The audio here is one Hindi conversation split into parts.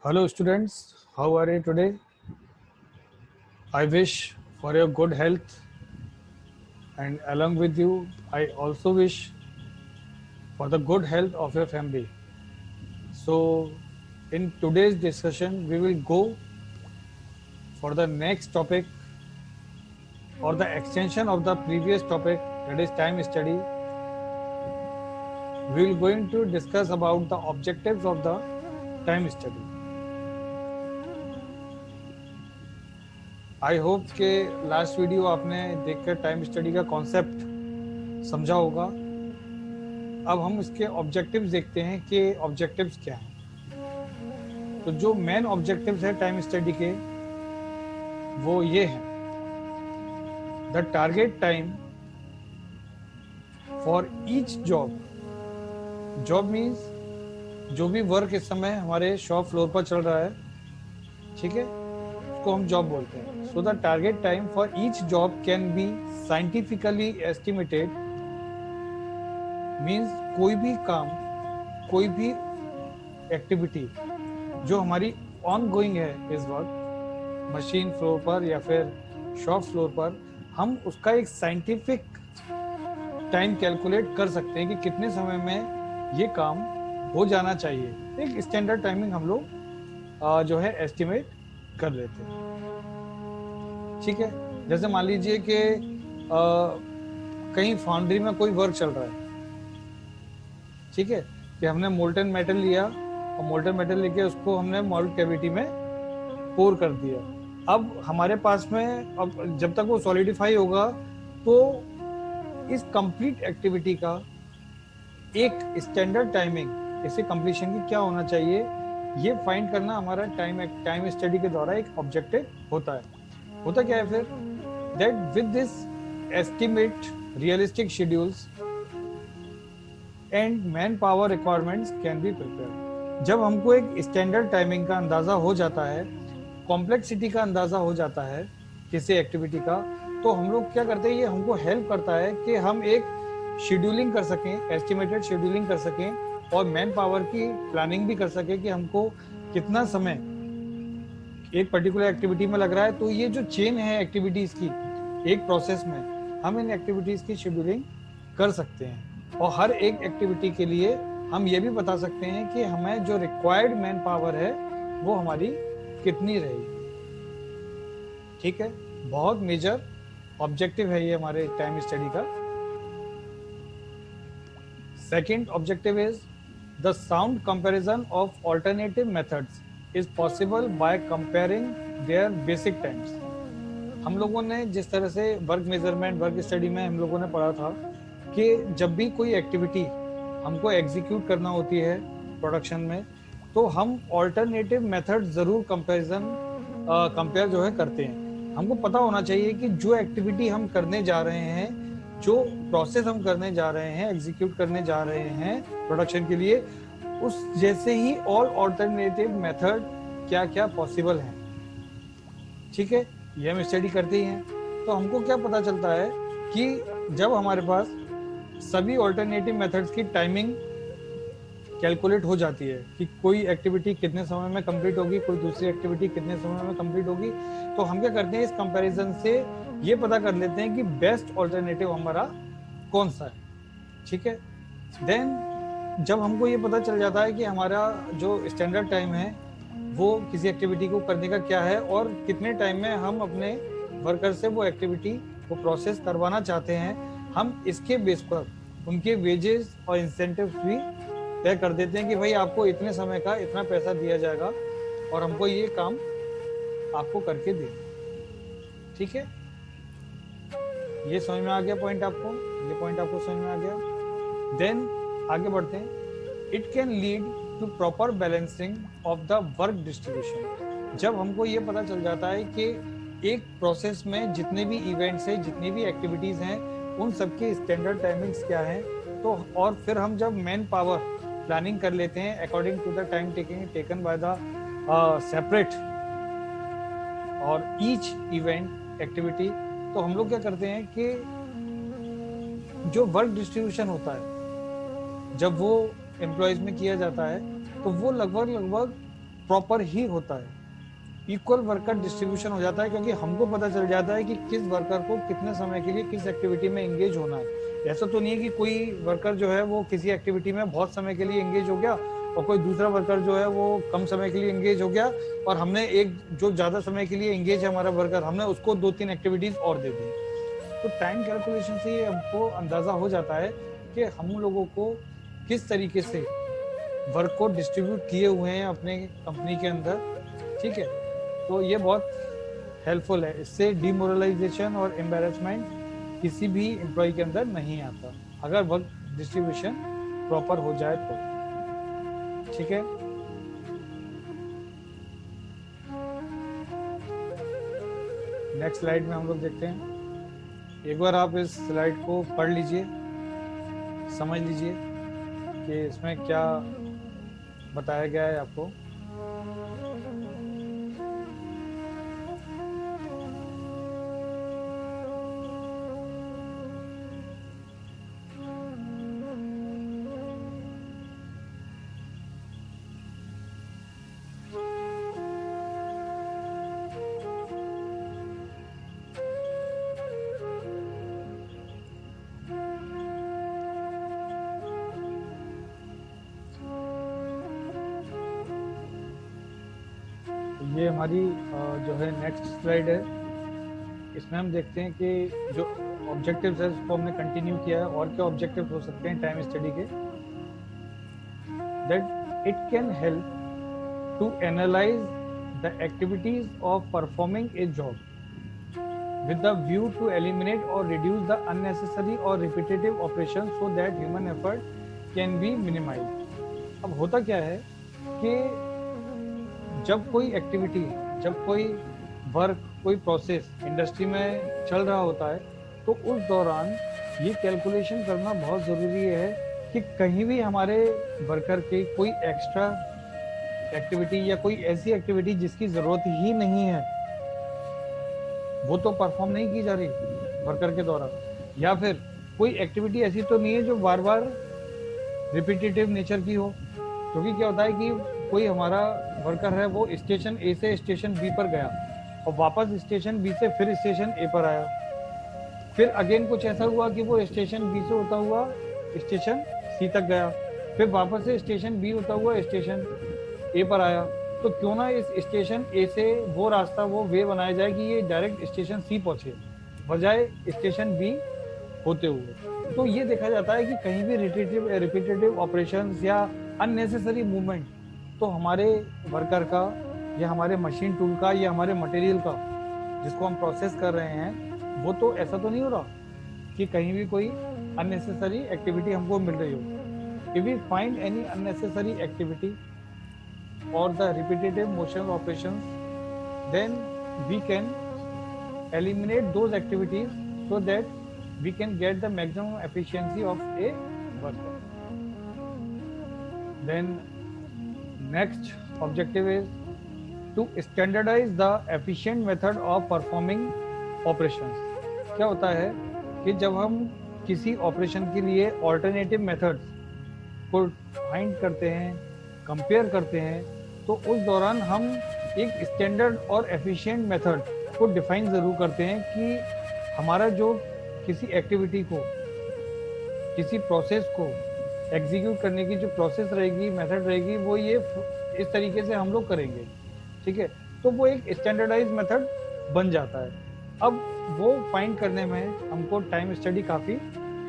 Hello students, how are you today? I wish for your good health, and along with you, I also wish for the good health of your family. So in today's discussion, we will go for the next topic or the extension of the previous topic, that is time study. We will going to discuss about the objectives of the time study. I hope के लास्ट वीडियो आपने देखकर टाइम स्टडी का कॉन्सेप्ट समझा होगा। अब हम इसके ऑब्जेक्टिव्स देखते हैं कि ऑब्जेक्टिव्स क्या हैं। तो जो मेन ऑब्जेक्टिव्स है टाइम स्टडी के वो ये हैं। The target time for each job. Job means जो भी वर्क इस समय हमारे शॉप फ्लोर पर चल रहा है, ठीक है, उसको हम जॉब बोलते हैं। So the target time for each job can be scientifically estimated. Means कोई भी काम, कोई भी एक्टिविटी जो हमारी ऑन गोइंग है इस वक्त मशीन फ्लोर पर या फिर शॉप फ्लोर पर, हम उसका एक साइंटिफिक टाइम कैलकुलेट कर सकते हैं कि कितने समय में ये काम हो जाना चाहिए। एक स्टैंडर्ड टाइमिंग हम लोग जो है एस्टिमेट कर लेते हैं, ठीक है। जैसे मान लीजिए कि कहीं फाउंड्री में कोई वर्क चल रहा है, ठीक है, कि हमने मोल्टन मेटल लिया और मोल्टन मेटल लेके उसको हमने मोल्ड कैविटी में पोर कर दिया। अब हमारे पास में अब जब तक वो सॉलिडिफाई होगा तो इस कंप्लीट एक्टिविटी का एक स्टैंडर्ड टाइमिंग, इसे कंप्लीशन की क्या होना चाहिए, ये फाइंड करना हमारा टाइम स्टडी के द्वारा एक ऑब्जेक्टिव होता है। होता क्या है फिर, that with this estimate realistic schedules and man power requirements can be prepared. जब हमको एक स्टैंडर्ड टाइमिंग का अंदाजा हो जाता है, कॉम्प्लेक्सिटी का अंदाजा हो जाता है किसी एक्टिविटी का, तो हम लोग क्या करते हैं, ये हमको हेल्प करता है कि हम एक शेड्यूलिंग कर सकें, एस्टिमेटेड शेड्यूलिंग कर सकें और मैन पावर की प्लानिंग भी कर सकें कि हमको कितना समय एक पर्टिकुलर एक्टिविटी में लग रहा है। तो ये जो चेन है एक्टिविटीज की एक प्रोसेस में, हम इन एक्टिविटीज की शेड्यूलिंग कर सकते हैं और हर एक एक्टिविटी के लिए हम ये भी बता सकते हैं कि हमें जो रिक्वायर्ड मैन पावर है वो हमारी कितनी रहेगी, ठीक है। बहुत मेजर ऑब्जेक्टिव है ये हमारे टाइम स्टडी का। Second objective is the sound comparison of alternative methods is possible by comparing their basic times. हम लोगों ने जिस तरह से वर्क मेजरमेंट, वर्क स्टडी में हम लोगों ने पढ़ा था कि जब भी कोई एक्टिविटी हमको एग्जीक्यूट करना होती है प्रोडक्शन में, तो हम ऑल्टरनेटिव मेथड जरूर कंपेयर जो है करते हैं। हमको पता होना चाहिए कि जो एक्टिविटी हम करने जा रहे हैं, जो प्रोसेस हम करने जा रहे हैं, एग्जीक्यूट करने जा रहे हैं प्रोडक्शन के लिए, उस जैसे ही ऑल ऑल्टरनेटिव मेथड क्या क्या पॉसिबल है, ठीक है, ये हम स्टडी करते ही हैं। तो हमको क्या पता चलता है कि जब हमारे पास सभी ऑल्टरनेटिव मेथड्स की टाइमिंग कैलकुलेट हो जाती है कि कोई एक्टिविटी कितने समय में कंप्लीट होगी, कोई दूसरी एक्टिविटी कितने समय में कंप्लीट होगी, तो हम क्या करते हैं, इस कंपैरिजन से ये पता कर लेते हैं कि बेस्ट ऑल्टरनेटिव हमारा कौन सा है, ठीक है। देन जब हमको ये पता चल जाता है कि हमारा जो स्टैंडर्ड टाइम है वो किसी एक्टिविटी को करने का क्या है और कितने टाइम में हम अपने वर्कर से वो एक्टिविटी, वो प्रोसेस करवाना चाहते हैं, हम इसके बेस पर उनके वेजेस और इंसेंटिव्स भी तय कर देते हैं कि भाई आपको इतने समय का इतना पैसा दिया जाएगा और हमको ये काम आपको करके दे, ठीक है। ये समझ में आ गया पॉइंट आपको, ये पॉइंट आपको समझ में आ गया। देन आगे बढ़ते हैं। It can lead to proper balancing of the work distribution. जब हमको ये पता चल जाता है कि एक प्रोसेस में जितने भी इवेंट्स हैं, जितनी भी एक्टिविटीज हैं, उन सबकी स्टैंडर्ड टाइमिंग्स क्या है, तो और फिर हम जब मैन पावर प्लानिंग कर लेते हैं according to the time taken by the separate और ईच इवेंट एक्टिविटी, तो हम लोग क्या करते हैं कि जो वर्क डिस्ट्रीब्यूशन होता है जब वो एम्प्लॉयज में किया जाता है, तो वो लगभग प्रॉपर ही होता है, इक्वल वर्कर डिस्ट्रीब्यूशन हो जाता है, क्योंकि हमको पता चल जाता है कि किस वर्कर को कितने समय के लिए किस एक्टिविटी में एंगेज होना है। ऐसा तो नहीं है कि कोई वर्कर जो है वो किसी एक्टिविटी में बहुत समय के लिए एंगेज हो गया और कोई दूसरा वर्कर जो है वो कम समय के लिए एंगेज हो गया और हमने एक जो ज्यादा समय के लिए एंगेज है हमारा वर्कर, हमने उसको 2-3 एक्टिविटीज और दे दी। तो टाइम कैलकुलेशन से ये हमको अंदाजा हो जाता है कि हम लोगों को किस तरीके से वर्क को डिस्ट्रीब्यूट किए हुए हैं अपने कंपनी के अंदर, ठीक है। तो ये बहुत हेल्पफुल है, इससे डिमोरलाइजेशन और एम्बैरेसमेंट किसी भी एम्प्लॉय के अंदर नहीं आता अगर वर्क डिस्ट्रीब्यूशन प्रॉपर हो जाए तो, ठीक है। नेक्स्ट स्लाइड में हम लोग देखते हैं, एक बार आप इस स्लाइड को पढ़ लीजिए, समझ लीजिए कि इसमें क्या बताया गया है आपको। ये हमारी जो है नेक्स्ट स्लाइड है, इसमें हम देखते हैं कि जो ऑब्जेक्टिव्स है उसको हमने कंटिन्यू किया है। और क्या ऑब्जेक्टिव्स हो सकते हैं टाइम स्टडी के, that it can help to analyse the activities of performing a job with the view to eliminate or reduce the unnecessary or repetitive operations so that human effort can be minimized। अब होता क्या है कि जब कोई एक्टिविटी, जब कोई वर्क, कोई प्रोसेस इंडस्ट्री में चल रहा होता है तो उस दौरान ये कैलकुलेशन करना बहुत ज़रूरी है कि कहीं भी हमारे वर्कर के कोई एक्स्ट्रा एक्टिविटी या कोई ऐसी एक्टिविटी जिसकी ज़रूरत ही नहीं है वो तो परफॉर्म नहीं की जा रही वर्कर के द्वारा, या फिर कोई एक्टिविटी ऐसी तो नहीं है जो बार बार रिपीटेटिव नेचर की हो। क्योंकि क्या होता है कि कोई हमारा वर्कर है वो स्टेशन ए से स्टेशन बी पर गया और वापस स्टेशन बी से फिर स्टेशन ए पर आया, फिर अगेन कुछ ऐसा हुआ कि वो स्टेशन बी से होता हुआ स्टेशन सी तक गया, फिर वापस से स्टेशन बी होता हुआ स्टेशन ए पर आया। तो क्यों ना इस स्टेशन ए से वो रास्ता, वो वे बनाया जाए कि ये डायरेक्ट स्टेशन सी पहुंचे बजाय स्टेशन बी होते हुए। तो ये देखा जाता है कि कहीं भी रिपीटेटिव ऑपरेशंस या अननेसेसरी मूवमेंट तो हमारे वर्कर का या हमारे मशीन टूल का या हमारे मटेरियल का जिसको हम प्रोसेस कर रहे हैं वो तो ऐसा तो नहीं हो रहा कि कहीं भी कोई अननेसेसरी एक्टिविटी हमको मिल रही हो। If we find any unnecessary activity or the repetitive motion operations, then we can eliminate those activities so that we can get the maximum efficiency of a worker. Then next objective is to standardize the efficient method of performing operations। क्या होता है कि जब हम किसी ऑपरेशन के लिए ऑल्टरनेटिव मेथड्स को फाइंड करते हैं, कंपेयर करते हैं, तो उस दौरान हम एक स्टैंडर्ड और एफिशिएंट मेथड को डिफाइन ज़रूर करते हैं कि हमारा जो किसी एक्टिविटी को, किसी प्रोसेस को एग्जीक्यूट करने की जो प्रोसेस रहेगी, मेथड रहेगी, वो ये इस तरीके से हम लोग करेंगे, ठीक है। तो वो एक स्टैंडर्डाइज मेथड बन जाता है। अब वो फाइंड करने में हमको टाइम स्टडी काफ़ी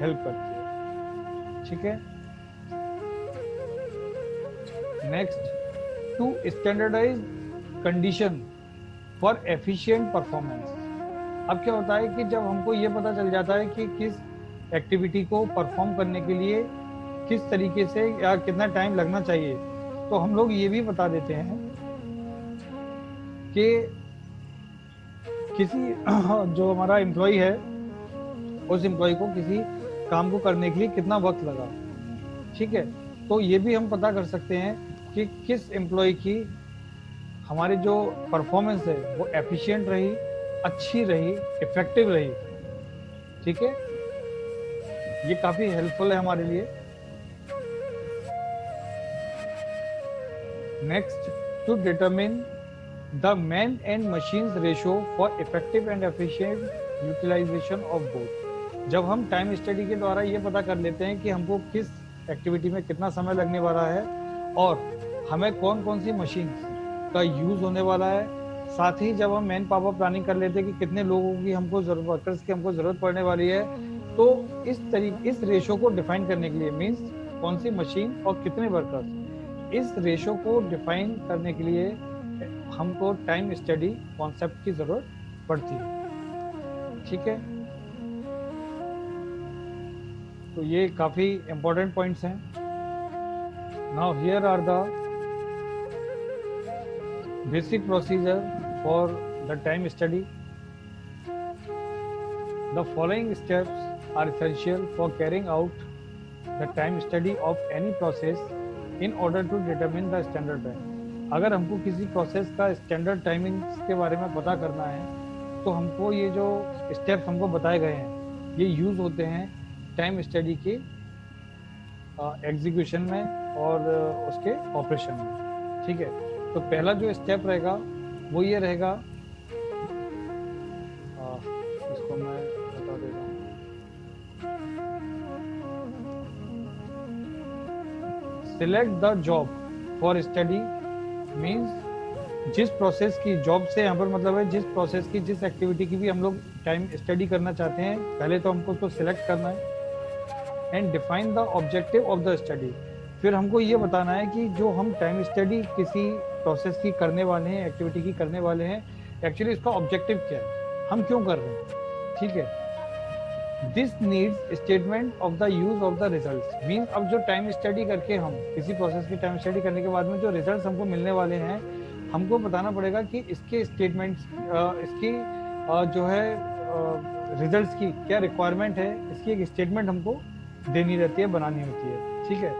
हेल्प करती है, ठीक है। Next, to standardise condition for efficient performance. अब क्या होता है कि जब हमको ये पता चल जाता है कि किस एक्टिविटी को परफॉर्म करने के लिए किस तरीके से या कितना टाइम लगना चाहिए, तो हम लोग ये भी बता देते हैं कि किसी जो हमारा एम्प्लॉय है उस एम्प्लॉय को किसी काम को करने के लिए कितना वक्त लगा, ठीक है। तो ये भी हम पता कर सकते हैं कि किस एम्प्लॉय की हमारी जो परफॉर्मेंस है वो एफिशिएंट रही, अच्छी रही, इफेक्टिव रही, ठीक है। ये काफ़ी हेल्पफुल है हमारे लिए। Next, to determine the man and machines ratio for effective and efficient utilization of both. जब हम टाइम स्टडी के द्वारा ये पता कर लेते हैं कि हमको किस एक्टिविटी में कितना समय लगने वाला है और हमें कौन कौन सी मशीन का यूज होने वाला है, साथ ही जब हम मैन पावर प्लानिंग कर लेते हैं कि कितने लोगों की हमको वर्कर्स की हमको जरूरत पड़ने वाली है, तो इस रेशो को डिफाइन करने के लिए मींस कौन सी मशीन और कितने वर्कर्स, इस रेशो को डिफाइन करने के लिए हमको टाइम स्टडी कॉन्सेप्ट की जरूरत पड़ती है। ठीक है, तो ये काफी इंपॉर्टेंट पॉइंट्स हैं। Now here are the basic procedure for the time study. The following steps are essential for carrying out the time study of any process in order to determine the standard time. अगर हमको किसी प्रोसेस का स्टैंडर्ड टाइमिंग के बारे में पता करना है तो हमको ये जो स्टेप्स हमको बताए गए हैं ये यूज होते हैं टाइम स्टडी के एग्जीक्यूशन में और उसके ऑपरेशन में। ठीक है, तो पहला जो स्टेप रहेगा वो ये रहेगा, इसको मैं बता देता हूँ। Select the job for study means जिस प्रोसेस की जॉब से यहाँ पर मतलब है जिस प्रोसेस की जिस एक्टिविटी की भी हम लोग टाइम स्टडी करना चाहते हैं, पहले तो हमको उसको सिलेक्ट करना है and define the objective of the study. फिर हमको ये बताना है कि जो हम टाइम स्टडी किसी प्रोसेस की करने वाले हैं, एक्टिविटी की करने वाले हैं, एक्चुअली इसका ऑब्जेक्टिव क्या है, हम क्यों कर रहे हैं। ठीक है, this needs statement of the use of the result means अब जो टाइम स्टडी करके हम किसी प्रोसेस की टाइम स्टडी करने के बाद में जो रिजल्ट हमको मिलने वाले हैं, हमको बताना पड़ेगा कि इसके स्टेटमेंट्स इसकी जो है रिजल्ट्स की क्या रिक्वायरमेंट है, इसकी एक स्टेटमेंट हमको देनी रहती है, बनानी होती है। ठीक है,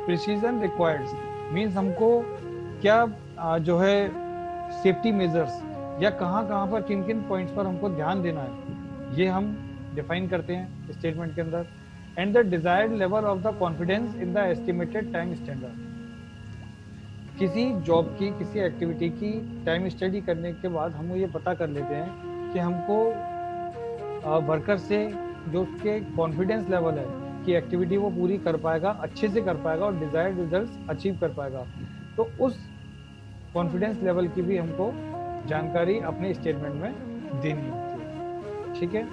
प्रिसीजन रिक्वायर्ड्स मीन्स हमको क्या जो है सेफ्टी मेजर्स या कहाँ पर किन किन पॉइंट्स पर हमको ध्यान देना है, ये हम डिफाइन करते हैं स्टेटमेंट के अंदर। And the desired level of the confidence in the estimated time standard. किसी जॉब की किसी एक्टिविटी की टाइम स्टडी करने के बाद हम ये पता कर लेते हैं कि हमको वर्कर से जो उसके कॉन्फिडेंस लेवल है कि एक्टिविटी वो पूरी कर पाएगा, अच्छे से कर पाएगा और डिजायर्ड रिजल्ट्स अचीव कर पाएगा, तो उस कॉन्फिडेंस लेवल की भी हमको जानकारी अपने स्टेटमेंट में देनी होती है। ठीक है,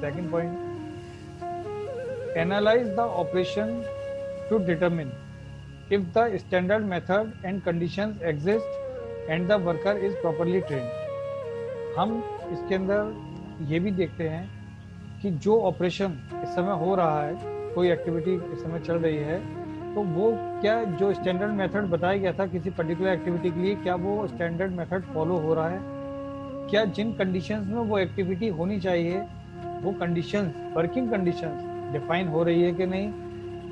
second point, analyse the operation to determine if the standard method and conditions exist and the worker is properly trained। हम इसके अंदर ये भी देखते हैं कि जो ऑपरेशन इस समय हो रहा है, कोई एक्टिविटी इस समय चल रही है, तो वो क्या जो स्टैंडर्ड मेथड बताया गया था किसी पर्टिकुलर एक्टिविटी के लिए, क्या वो स्टैंडर्ड मेथड फॉलो हो रहा है, क्या जिन कंडीशंस में वो एक्टिविटी होनी चाहिए वो कंडीशंस, वर्किंग कंडीशंस डिफाइन हो रही है कि नहीं,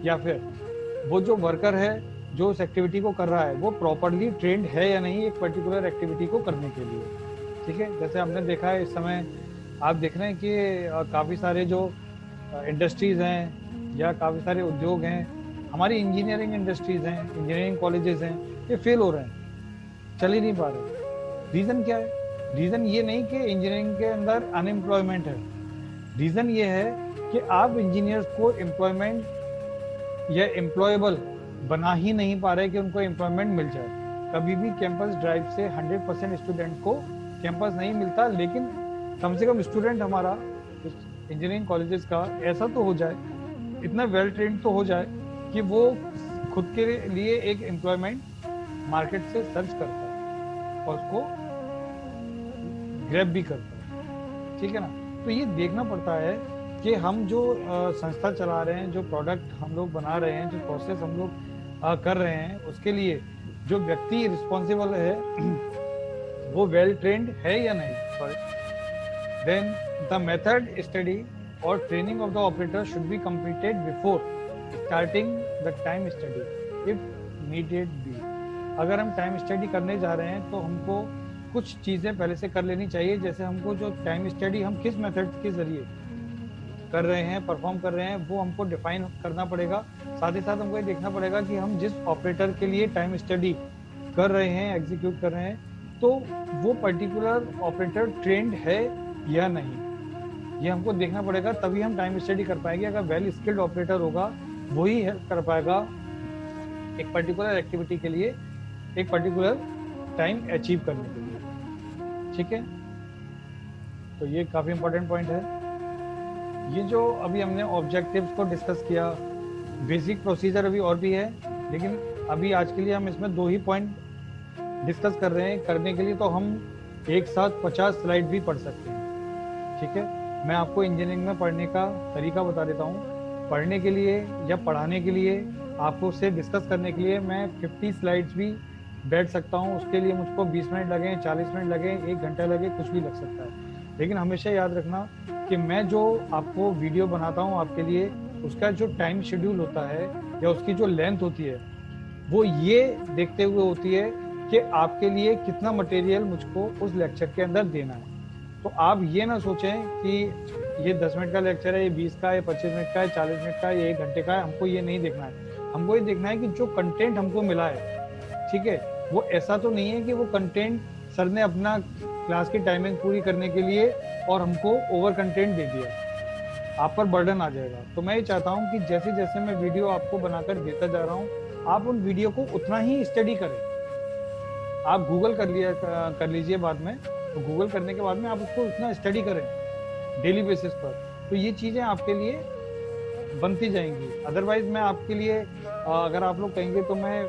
या फिर वो जो वर्कर है जो उस एक्टिविटी को कर रहा है वो प्रॉपरली ट्रेंड है या नहीं एक पर्टिकुलर एक्टिविटी को करने के लिए। ठीक है, जैसे हमने देखा है इस समय आप देख रहे हैं कि काफ़ी सारे जो इंडस्ट्रीज़ हैं या काफ़ी सारे उद्योग हैं, हमारी इंजीनियरिंग इंडस्ट्रीज़ हैं, इंजीनियरिंग कॉलेजेस हैं, ये फेल हो रहे हैं, चल ही नहीं पा रहे। रीज़न क्या है? रीज़न ये नहीं कि इंजीनियरिंग के अंदर अनएम्प्लॉयमेंट है, रीज़न ये है कि आप इंजीनियर्स को एम्प्लॉयमेंट या एम्प्लॉयबल बना ही नहीं पा रहे कि उनको एम्प्लॉयमेंट मिल जाए। कभी भी कैंपस ड्राइव से 100% स्टूडेंट को कैंपस नहीं मिलता, लेकिन कम से कम स्टूडेंट हमारा इंजीनियरिंग कॉलेजेस का ऐसा तो हो जाए, इतना वेल ट्रेंड तो हो जाए कि वो खुद के लिए एक एम्प्लॉयमेंट मार्केट से सर्च करता है और उसको ग्रैब भी करता है। ठीक है ना, तो ये देखना पड़ता है कि हम जो संस्था चला रहे हैं, जो प्रोडक्ट हम लोग बना रहे हैं, जो प्रोसेस हम लोग कर रहे हैं, उसके लिए जो व्यक्ति रिस्पॉन्सिबल है वो वेल ट्रेंड है या नहीं। देन द मेथड स्टडी और training of the operator should be completed before starting the time study if needed be. अगर हम टाइम स्टडी करने जा रहे हैं तो हमको कुछ चीज़ें पहले से कर लेनी चाहिए, जैसे हमको जो टाइम स्टडी हम किस मेथड के जरिए कर रहे हैं, परफॉर्म कर रहे हैं, वो हमको डिफाइन करना पड़ेगा। साथ ही साथ हमको ये देखना पड़ेगा कि हम जिस ऑपरेटर के लिए टाइम स्टडी कर रहे हैं, एग्जीक्यूट कर रहे हैं, तो वो पर्टिकुलर ऑपरेटर ट्रेंड है या नहीं, ये हमको देखना पड़ेगा, तभी हम टाइम स्टडी कर पाएंगे। अगर वेल स्किल्ड ऑपरेटर होगा वही हेल्प कर पाएगा एक पर्टिकुलर एक्टिविटी के लिए, एक पर्टिकुलर टाइम अचीव करने के लिए। ठीक है, तो ये काफी इंपॉर्टेंट पॉइंट है। ये जो अभी हमने ऑब्जेक्टिव्स को डिस्कस किया, बेसिक प्रोसीजर अभी और भी है, लेकिन अभी आज के लिए हम इसमें 2 ही पॉइंट डिस्कस कर रहे हैं। करने के लिए तो हम एक साथ 50 स्लाइड भी पढ़ सकते हैं। ठीक है, मैं आपको इंजीनियरिंग में पढ़ने का तरीका बता देता हूँ। पढ़ने के लिए या पढ़ाने के लिए, आपको उससे डिस्कस करने के लिए मैं 50 स्लाइड्स भी बैठ सकता हूँ। उसके लिए मुझको 20 मिनट लगे, 40 मिनट लगे, 1 घंटा लगे, कुछ भी लग सकता है। लेकिन हमेशा याद रखना कि मैं जो आपको वीडियो बनाता हूँ आपके लिए, उसका जो टाइम शेड्यूल होता है या उसकी जो लेंथ होती है, वो ये देखते हुए होती है कि आपके लिए कितना मटेरियल मुझको उस लेक्चर के अंदर देना है। तो आप ये ना सोचें कि ये 10 मिनट का लेक्चर है, ये 20 का है, 25 मिनट का है, 40 मिनट का है, ये 1 घंटे का है। हमको ये नहीं देखना है। हमको ये देखना है कि जो कंटेंट हमको मिला है, ठीक है, वो ऐसा तो नहीं है कि वो कंटेंट सर ने अपना क्लास की टाइमिंग पूरी करने के लिए और हमको ओवर कंटेंट दे दिया, आप पर बर्डन आ जाएगा। तो मैं ये चाहता हूँ कि जैसे जैसे मैं वीडियो आपको बनाकर देता जा रहा हूँ, आप उन वीडियो को उतना ही स्टडी करें। आप गूगल कर लीजिए बाद में, तो गूगल करने के बाद में आप उसको उतना स्टडी करें डेली बेसिस पर, तो ये चीज़ें आपके लिए बनती जाएंगी। अदरवाइज मैं आपके लिए अगर आप लोग कहेंगे तो मैं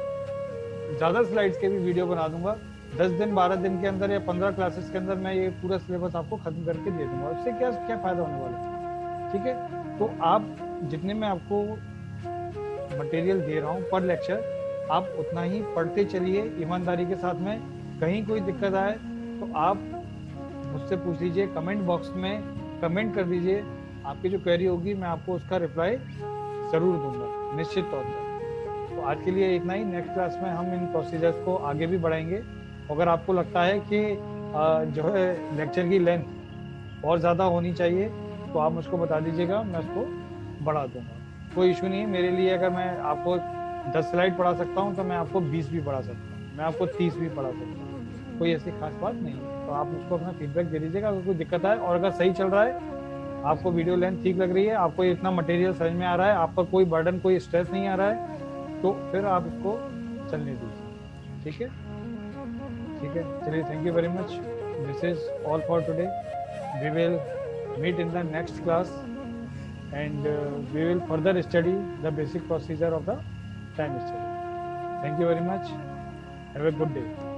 ज़्यादा स्लाइड्स के भी वीडियो बना दूंगा। 10 दिन 12 दिन के अंदर या 15 क्लासेस के अंदर मैं ये पूरा सिलेबस आपको खत्म करके दे दूंगा। उससे क्या क्या फ़ायदा होने वाला है? ठीक है, तो आप जितने मैं आपको मटेरियल दे रहा हूँ पर लेक्चर, आप उतना ही पढ़ते चलिए ईमानदारी के साथ में। कहीं कोई दिक्कत आए तो आप मुझसे पूछ लीजिए, कमेंट बॉक्स में कमेंट कर दीजिए। आपकी जो क्वेरी होगी मैं आपको उसका रिप्लाई ज़रूर दूंगा, निश्चित तौर पर। तो आज के लिए इतना ही। नेक्स्ट क्लास में हम इन प्रोसीजर्स को आगे भी बढ़ाएंगे। अगर आपको लगता है कि जो है लेक्चर की लेंथ और ज़्यादा होनी चाहिए, तो आप मुझको बता दीजिएगा, मैं उसको बढ़ा दूंगा। कोई इशू नहीं है मेरे लिए। अगर मैं आपको 10 स्लाइड पढ़ा सकता हूँ तो मैं आपको 20 भी पढ़ा सकता हूँ, मैं आपको 30 भी पढ़ा सकता हूँ। कोई ऐसी खास बात नहीं है। तो आप मुझको अपना फीडबैक दे दीजिएगा अगर कोई दिक्कत आए। और अगर सही चल रहा है, आपको वीडियो लेंथ ठीक लग रही है, आपको इतना मटेरियल समझ में आ रहा है, आप पर कोई बर्डन, कोई स्ट्रेस नहीं आ रहा है, तो फिर आप इसको चलने दीजिए। ठीक है, ठीक है, चलिए, thank you very much. This is all for today. We will meet in the next class and we will further study the basic procedure of the time study. Thank you very much. Have a good day.